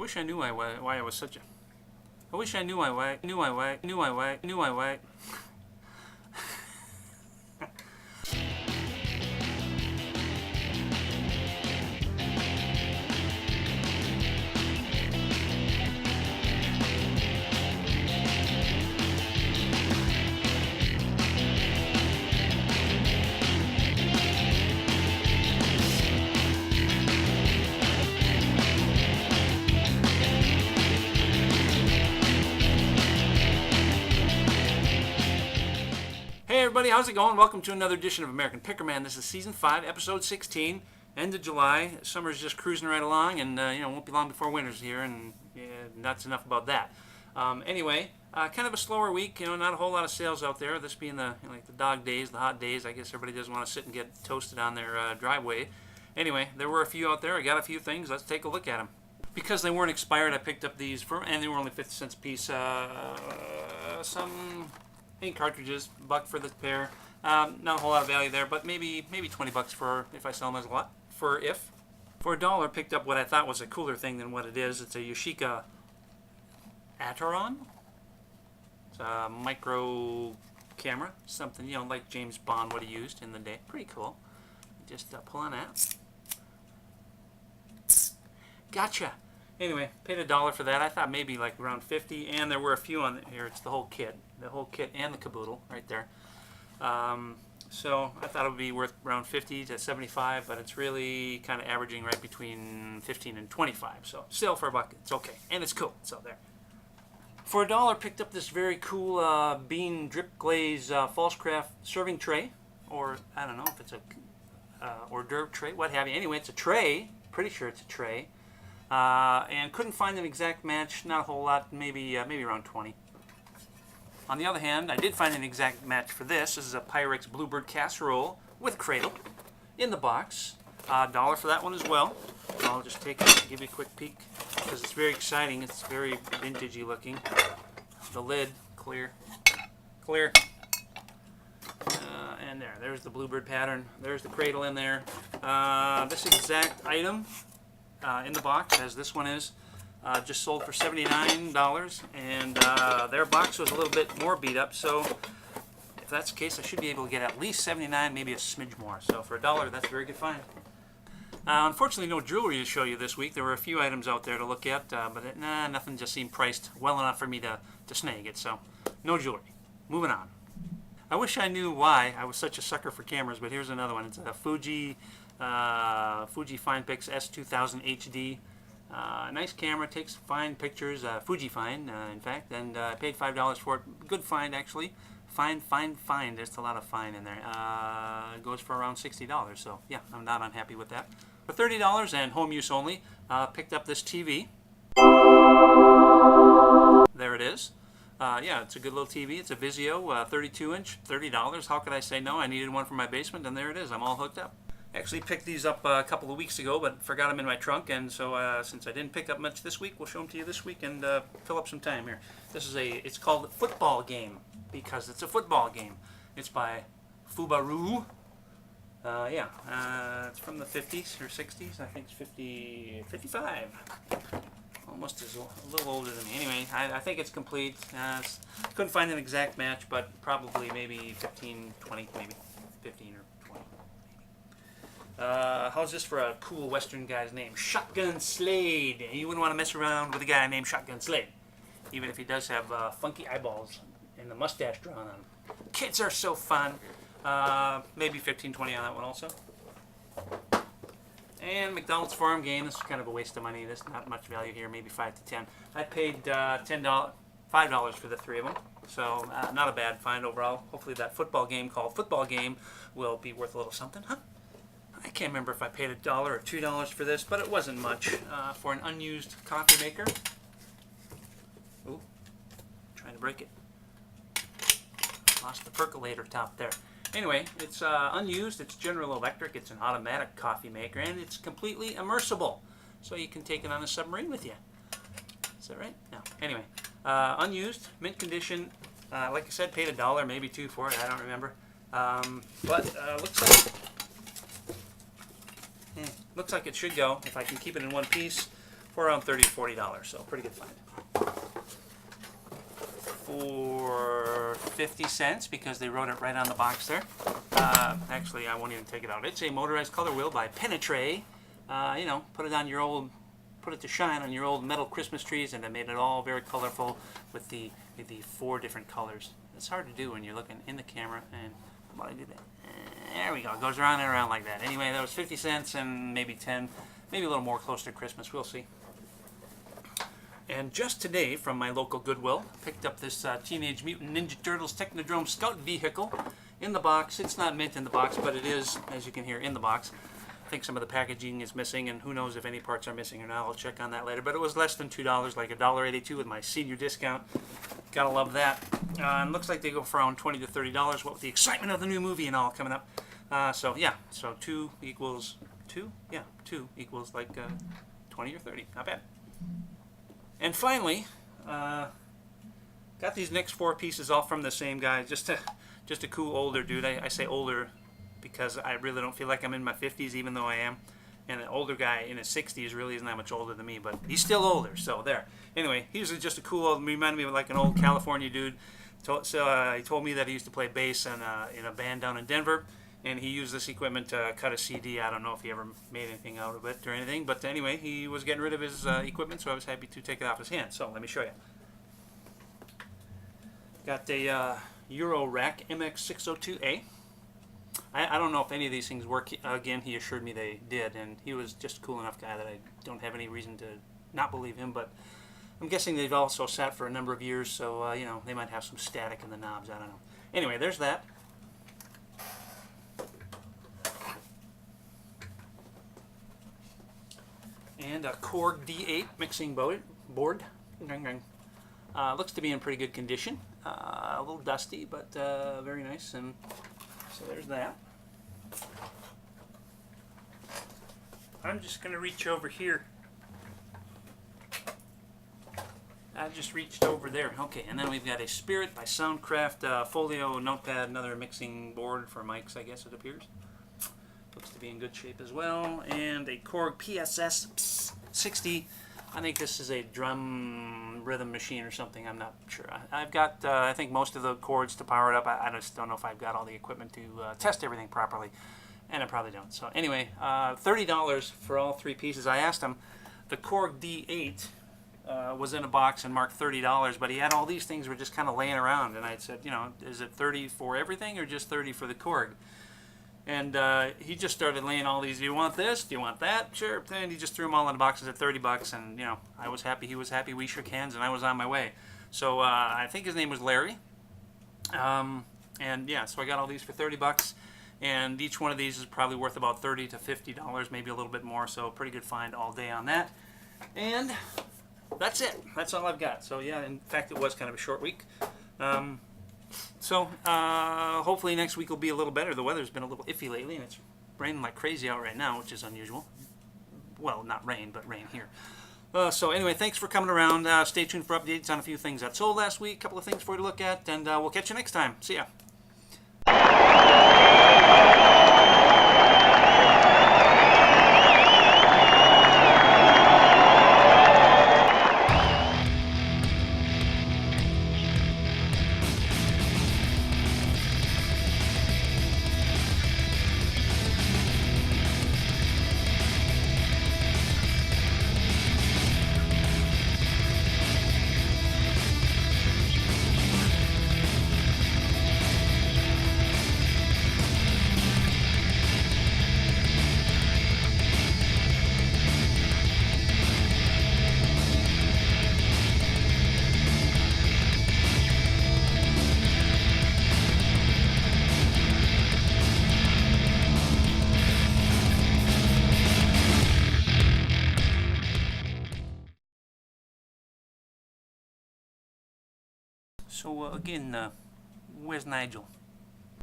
wish I knew why I was such a... I wish I knew why. Hey everybody, how's it going? Welcome to another edition of American Pickerman. This is Season 5, Episode 16, end of July. Summer's just cruising right along, and won't be long before winter's here, and that's enough about that. Anyway, kind of a slower week, not a whole lot of sales out there. This being the the dog days, the hot days. I guess everybody doesn't want to sit and get toasted on their driveway. Anyway, there were a few out there. I got a few things. Let's take a look at them. Because they weren't expired, I picked up these, and they were only 50 cents a piece. Some... cartridges, $1 for the pair. Not a whole lot of value there, but maybe $20 for if I sell them as a lot. For $1, picked up what I thought was a cooler thing than what it is. It's a Yashica Ataron. It's a micro camera, something like James Bond would have used in the day. Pretty cool. Just pull on that. Gotcha. Anyway, paid $1 for that. I thought maybe like around 50, and there were a few on here. It's the whole kit and the caboodle right there. So I thought it would be worth around 50 to 75, but it's really kind of averaging right between 15 and 25. So still for $1, it's okay, and it's cool. So there. For $1, picked up this very cool bean drip glaze false craft serving tray, or I don't know if it's a hors d'oeuvre tray, what have you. Anyway, it's a tray. Pretty sure it's a tray. And couldn't find an exact match, not a whole lot, maybe around 20. On the other hand, I did find an exact match for this. This is a Pyrex Bluebird Casserole with cradle in the box. $1 for that one as well. I'll just take it and give you a quick peek because it's very exciting. It's very vintagey looking. The lid, clear. And there's the Bluebird pattern. There's the cradle in there. This exact item in the box, as this one is, just sold for $79, and their box was a little bit more beat up, so if that's the case, I should be able to get at least $79, maybe a smidge more. So for $1, that's a very good find. Unfortunately, no jewelry to show you this week. There were a few items out there to look at, but nothing just seemed priced well enough for me to snag it, so no jewelry. Moving on. I wish I knew why I was such a sucker for cameras, but here's another one. It's a Fuji FinePix S2000 HD. Nice camera, takes fine pictures, Fuji Fine, in fact, and I paid $5 for it. Good find, actually. Fine. There's a lot of fine in there. It goes for around $60, so yeah, I'm not unhappy with that. For $30 and home use only, picked up this TV. There it is. Yeah, it's a good little TV. It's a Vizio, 32-inch, $30. How could I say no? I needed one for my basement, and there it is. I'm all hooked up. Actually picked these up a couple of weeks ago, but forgot them in my trunk, and so since I didn't pick up much this week, we'll show them to you this week and fill up some time here. It's called Football Game, because it's a football game. It's by Fubaru. It's from the 50s or 60s. I think it's 55. Almost a little older than me. Anyway, I think it's complete. Couldn't find an exact match, but probably maybe 15, 20, maybe 15 or 20. How's this for a cool Western guy's name? Shotgun Slade. You wouldn't want to mess around with a guy named Shotgun Slade, even if he does have funky eyeballs and the mustache drawn on him. Kids are so fun. Maybe 15, 20 on that one also. And McDonald's farm game. This is kind of a waste of money. There's not much value here. Maybe 5 to 10. I paid $5 for the three of them. So not a bad find overall. Hopefully that football game called Football Game will be worth a little something, huh? I can't remember if I paid $1 or $2 for this, but it wasn't much for an unused coffee maker. Ooh, trying to break it. Lost the percolator top there. Anyway, it's unused. It's General Electric. It's an automatic coffee maker, and it's completely immersible, so you can take it on a submarine with you. Is that right? No. Anyway, unused, mint condition. Like I said, paid $1, maybe $2 for it. I don't remember. Looks like it should go if I can keep it in one piece for around $30 to $40. So pretty good find. For 50 cents, because they wrote it right on the box there. Actually, I won't even take it out. It's a motorized color wheel by Penetre. You know, put it to shine on your old metal Christmas trees, and they made it all very colorful with the 4 different colors. It's hard to do when you're looking in the camera, and how about I do that? There we go. It goes around and around like that. Anyway, that was 50 cents and maybe 10, maybe a little more closer to Christmas. We'll see. And just today, from my local Goodwill, picked up this Teenage Mutant Ninja Turtles Technodrome Scout vehicle in the box. It's not mint in the box, but it is, as you can hear, in the box. I think some of the packaging is missing, and who knows if any parts are missing or not. I'll check on that later. But it was less than $2, like $1.82 with my senior discount. Gotta love that. And looks like they go for around $20 to $30. What with the excitement of the new movie and all coming up. So yeah, so 2 equals 2. Yeah, 2 equals like 20 or 30. Not bad. And finally, got these next 4 pieces all from the same guy. Just a cool older dude. I say older because I really don't feel like I'm in my 50s, even though I am. And an older guy in his 60s really isn't that much older than me, but he's still older, so there. Anyway, he was just a cool old, reminded me of like an old California dude. He told me that he used to play bass in a band down in Denver, and he used this equipment to cut a CD. I don't know if he ever made anything out of it or anything, but anyway, he was getting rid of his equipment, so I was happy to take it off his hands. So let me show you. Got a Euro Rack MX602A. I don't know if any of these things work. Again, he assured me they did, and he was just a cool enough guy that I don't have any reason to not believe him, but I'm guessing they've also sat for a number of years, so you know, they might have some static in the knobs. I don't know. Anyway, there's that. And a Korg D8 mixing board. Looks to be in pretty good condition. A little dusty, but very nice. And so there's that. I'm just going to reach over here. I just reached over there. Okay, and then we've got a Spirit by Soundcraft Folio Notepad, another mixing board for mics, I guess it appears. Looks to be in good shape as well. And a Korg PSS 60. I think this is a drum rhythm machine or something. I'm not sure. I've got, I think, most of the cords to power it up. I just don't know if I've got all the equipment to test everything properly. And I probably don't. So anyway, $30 for all 3 pieces. I asked him, the Korg D8 was in a box and marked $30, but he had all these things were just kind of laying around. And I said, you know, is it 30 for everything or just 30 for the Korg? And he just started laying all these, do you want this? Do you want that? Sure. And he just threw them all in the boxes at $30, and, you know, I was happy, he was happy, we shook hands, and I was on my way. So I think his name was Larry. And yeah, so I got all these for $30, and each one of these is probably worth about $30 to $50, maybe a little bit more, so pretty good find all day on that. And that's it. That's all I've got. So yeah, in fact, it was kind of a short week. So hopefully next week will be a little better. The weather's been a little iffy lately, and it's raining like crazy out right now, which is unusual. Well, not rain, but rain here. So anyway, thanks for coming around. Stay tuned for updates on a few things that sold last week, a couple of things for you to look at, and we'll catch you next time. See ya. So again, where's Nigel?